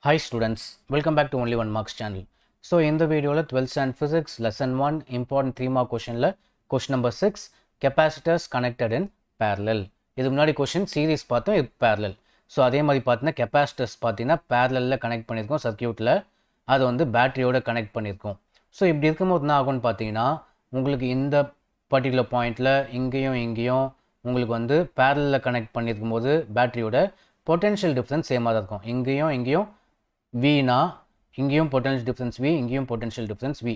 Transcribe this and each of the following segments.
Hi students, welcome back to Only One Marks channel. So in the video, 12th standard physics lesson 1 important 3 mark question question number 6 capacitors connected in parallel. இது முன்னாடி question series பார்த்தோம், இது parallel. So அதே மாதிரி பார்த்தீங்கன்னா capacitors பார்த்தீங்கன்னா parallelல connect பண்ணியிருக்கோம் சர்க்யூட்டில், அது வந்து பேட்டரியோட கனெக்ட் பண்ணியிருக்கோம். ஸோ இப்படி இருக்கும்போது என்ன ஆகும்னு பார்த்தீங்கன்னா உங்களுக்கு இந்த பர்டிகுலர் பாயிண்டில் இங்கேயும் உங்களுக்கு வந்து parallelல கனெக்ட் பண்ணியிருக்கும் போது பேட்டரியோட பொட்டென்ஷியல் டிஃப்ரென்ஸ் சேமாக தான் இருக்கும். இங்கேயும் Vனா இங்கேயும் பொட்டன்ஷியல் டிஃப்ரென்ஸ் V, இங்கேயும் பொட்டன்ஷியல் டிஃப்ரென்ஸ் V.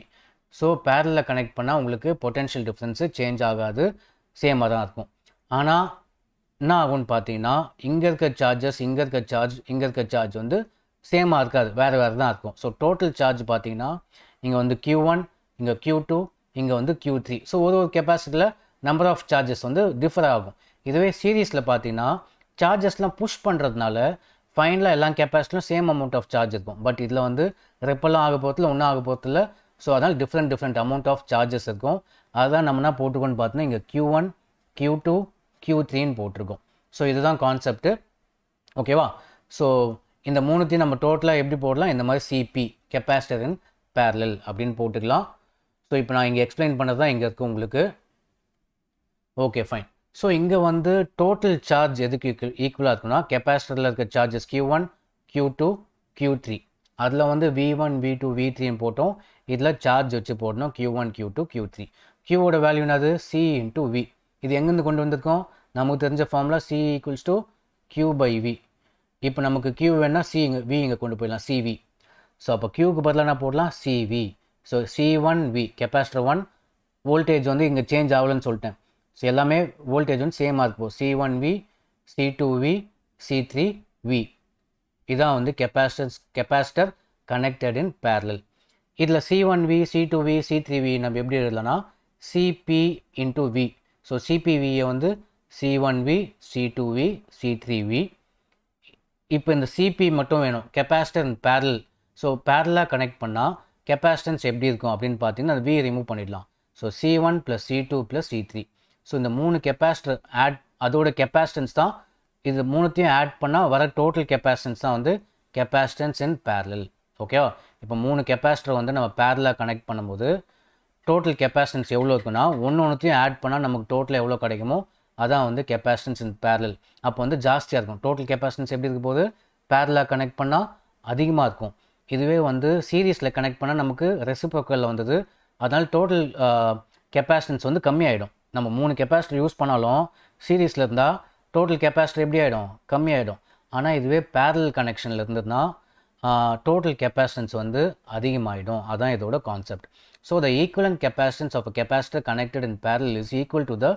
ஸோ பேரலில் கனெக்ட் பண்ணால் உங்களுக்கு பொட்டன்ஷியல் டிஃப்ரென்ஸு சேஞ்ச் ஆகாது, சேமாக தான் இருக்கும். ஆனால் என்ன ஆகும்னு பார்த்தீங்கன்னா இங்கே இருக்க சார்ஜஸ், இங்கே இருக்க சார்ஜ் வந்து சேமாக இருக்காது, வேறு தான் இருக்கும். ஸோ டோட்டல் சார்ஜ் பார்த்தீங்கன்னா இங்கே வந்து Q1, இங்கே Q2, இங்கே வந்து Q3. ஸோ ஒரு கெப்பாசிட்டியில் நம்பர் ஆஃப் சார்ஜஸ் வந்து டிஃபர் ஆகும். இதுவே சீரீஸில் பார்த்தீங்கன்னா சார்ஜஸ்லாம் புஷ் பண்ணுறதுனால ஃபைனலாக எல்லா கெப்பாசிட்டிலும் சேம் அமௌண்ட் ஆஃப் சார்ஜ் இருக்கும். பட் இதில் வந்து ரெப்பெல்லாம் ஆக போகிறதுல ஒன்றும் ஆக போகிறதில்ல. ஸோ அதனால் டிஃப்ரெண்ட் அமௌண்ட் ஆஃப் சார்ஜஸ் இருக்கும். அதுதான் நம்மனா போட்டுக்கோன்னு பார்த்தோன்னா இங்கே Q1, Q2, Q3ன்னு போட்டிருக்கோம். ஸோ இதுதான் கான்செப்ட்டு, ஓகேவா? ஸோ இந்த மூணுத்தையும் நம்ம டோட்டலாக எப்படி போடலாம், இந்த மாதிரி CP கெப்பாசிட்டர் இன் பேரலல் அப்படின்னு போட்டுக்கலாம். ஸோ இப்போ நான் இங்கே எக்ஸ்பிளைன் பண்ணது தான் இங்கே இருக்குது உங்களுக்கு. Okay fine. ஸோ இங்கே வந்து டோட்டல் சார்ஜ் எதுக்கு ஈக்குவலாக இருக்குன்னா கெப்பாசிட்டரில் இருக்க சார்ஜஸ் Q1, Q2, Q3. அதில் வந்து V1, V2, V3ன்னு போட்டோம். இதில் சார்ஜ் வச்சு போடணும் Q1, Q2, Q3. Qவோட வேல்யூ என்னது C into V. இது எங்கேருந்து கொண்டு வந்திருக்கோம், நமக்கு தெரிஞ்ச formula C equals to Q by V. இப்போ நமக்கு Q வேணால் V இங்கே கொண்டு போயிடலாம் CV. ஸோ அப்போ Qக்கு பதிலாக என்ன போடலாம் CV. So C1V capacitor 1 voltage வந்து இங்கே சேஞ்ச் ஆகலன்னு சொல்லிட்டேன். ஸோ எல்லாமே வோல்டேஜ் வந்து சேமாக இருக்கும். C1V, C2V, C3V. இதான் வந்து கெப்பாசிட்டர் கனெக்டட் இன் பேரலல். இதில் C1V, C2V, C3V நம்ம எப்படி எழுதலாம்னா CP into V. ஸோ CPVயை வந்து C1V, C2V, C3V. இப்போ இந்த CP மட்டும் வேணும், கெப்பாசிட்டர் இன் பேரலல். ஸோ பேரலாக கனெக்ட் பண்ணால் கெப்பாசிட்டன்ஸ் எப்படி இருக்கும் அப்படின்னு பார்த்தீங்கன்னா அது V ரிமூவ் பண்ணிடலாம். So C1 + C2 + C3. So இந்த மூணு கெப்பாசிட்டர் அதோட கெப்பாசிட்டன்ஸ் தான், இது மூணுத்தையும் ஆட் பண்ணால் வர டோட்டல் கெப்பாசிட்டன்ஸ் தான் வந்து கெப்பாசிட்டன்ஸ் இன் பேரலல், ஓகேவா? இப்போ மூணு கெப்பாசிட்டர் வந்து நம்ம பேரலாக கனெக்ட் பண்ணும்போது டோட்டல் கெப்பாசிட்டன்ஸ் எவ்வளோ இருக்குன்னா ஒன்றுத்தையும் ஆட் பண்ணால் நமக்கு டோட்டல் எவ்வளோ கிடைக்குமோ அதான் வந்து கெப்பாசிட்டன்ஸ் இன் பேரலல். அப்போ வந்து ஜாஸ்தியாக இருக்கும். டோட்டல் கெப்பாசிட்டன்ஸ் எப்படி இருக்க போது, பேரலாக கனெக்ட் பண்ணால் அதிகமாக இருக்கும். இதுவே வந்து சீரீஸில் கனெக்ட் பண்ணால் நமக்கு ரெசிப்ரோக்கலில் வந்தது, அதனால் டோட்டல் கெப்பாசிட்டன்ஸ் வந்து கம்மியாயிடும். நம்ம மூணு கெப்பாசிட்டர் யூஸ் பண்ணாலும் சீரீஸில் இருந்தால் டோட்டல் கெப்பாசிட்டர் எப்படி ஆகிடும், கம்மியாயிடும். ஆனால் இதுவே பேரலல் கனெக்ஷனில் இருந்ததுன்னா டோட்டல் கெப்பாசிட்டன்ஸ் வந்து அதிகமாகிடும். அதுதான் இதோட concept. So the equivalent capacitance of a capacitor connected in parallel is equal to the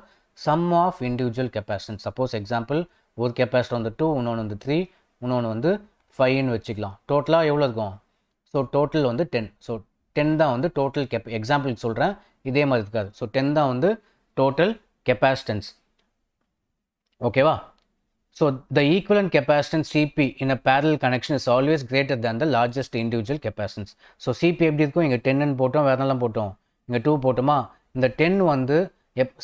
sum of individual capacitance. Suppose example ஒரு கெப்பாசிட்டர் வந்து 2, இன்னொன்று வந்து 3, இன்னொன்று வந்து 5ன்னு வச்சுக்கலாம். டோட்டலாக எவ்வளோ இருக்கும், ஸோ டோட்டல் வந்து 10. ஸோ 10 தான் வந்து டோட்டல் எக்ஸாம்பிளுக்கு சொல்கிறேன், இதே மாதிரி இருக்காது. ஸோ 10 தான் வந்து total capacitance, ஓகேவா? So the equivalent capacitance CP in a parallel connection is always greater than the largest individual capacitance. So CP எப்படி இருக்கும், இங்கே 10ன்னு போட்டோம், வேறெல்லாம் போட்டோம், இங்கே 2 போட்டோமா. இந்த 10 வந்து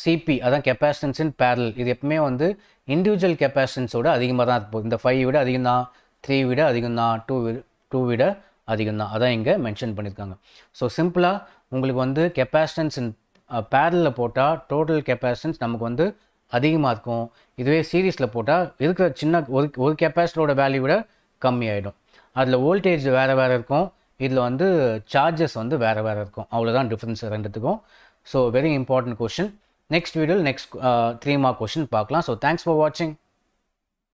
CP அதான் capacitance in parallel. இது எப்பவுமே வந்து இண்டிவிஜுவல் கெப்பாசிட்டன்ஸோட அதிகமாக தான் இருக்கும். இந்த 5 விட அதிகம் தான், 3 விட அதிகம் தான், 2 விட அதிகம் தான். அதான் இங்கே மென்ஷன் பண்ணியிருக்காங்க. ஸோ சிம்பிளாக உங்களுக்கு வந்து கெப்பாசிட்டன்ஸ் இன் பேரலில் போட்டால் டோட்டல் கெப்பாசிட்டன்ஸ் நமக்கு வந்து அதிகமாக இருக்கும். இதுவே சீரீஸில் போட்டால் இருக்கிற சின்ன ஒரு கெப்பாசிட்டரோட வேல்யூ விட கம்மியாயிடும். அதில் வோல்டேஜ் வேறு இருக்கும், இதில் வந்து சார்ஜஸ் வந்து வேறு இருக்கும். அவ்வளோதான் டிஃப்ரென்ஸ் ரெண்டுத்துக்கும். So very important question. Next வீடியோவில் நெக்ஸ்ட் 3 மார்க் கொஷின் பார்க்கலாம். ஸோ தேங்க்ஸ் ஃபார் வாட்சிங்.